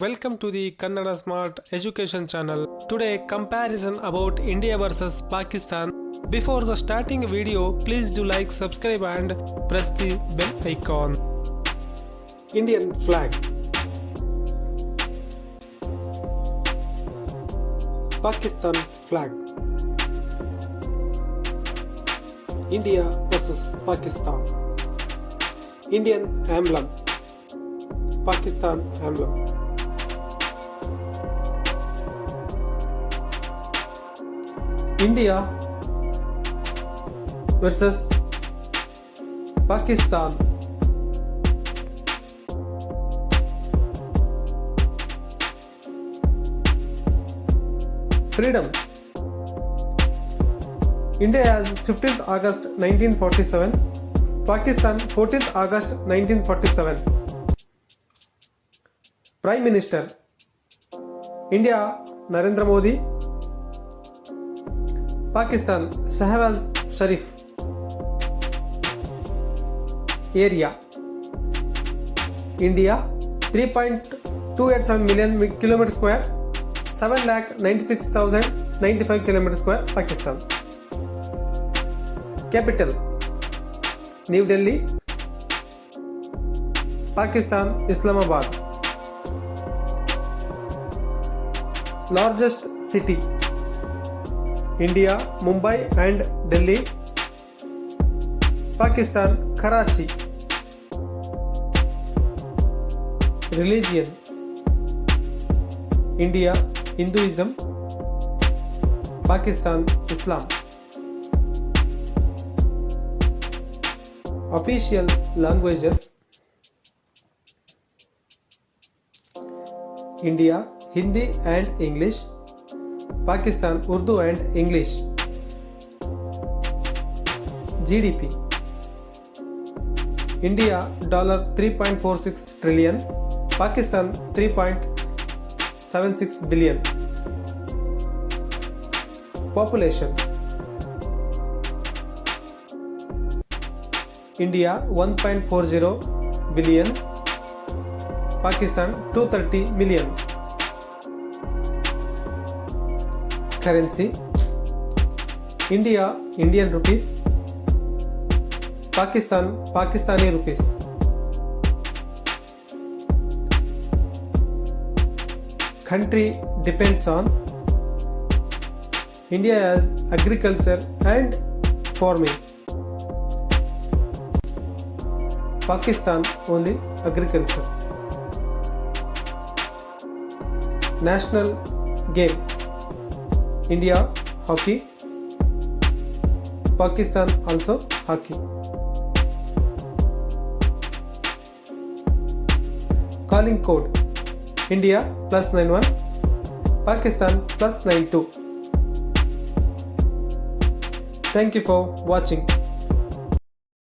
Welcome to the Kannada Smart Education channel. Today comparison about India versus Pakistan. Before the starting video, please do like, subscribe and press the bell icon. Indian flag. Pakistan flag. India versus Pakistan. Indian emblem. Pakistan emblem. India versus Pakistan. Freedom. India has 15th August 1947, Pakistan 14th August 1947. Prime Minister. India Narendra Modi, Pakistan Shahbaz Sharif. Area. India 3.287 million km square, 7,96,095 km square. Pakistan. Capital. New Delhi, Pakistan Islamabad. Largest city. India Mumbai and Delhi, Pakistan Karachi. Religion. India Hinduism, Pakistan Islam. Official languages. India Hindi and English, Pakistan Urdu and English. GDP. India $3.46 trillion, Pakistan 3.76 billion. Population. India 1.40 billion, Pakistan 230 million. Currency. India Indian rupees, Pakistan Pakistani rupees. Country depends on. India has agriculture and farming, Pakistan only agriculture. National game. India hockey, Pakistan also hockey. Calling code. India +91, Pakistan +92. Thank you for watching.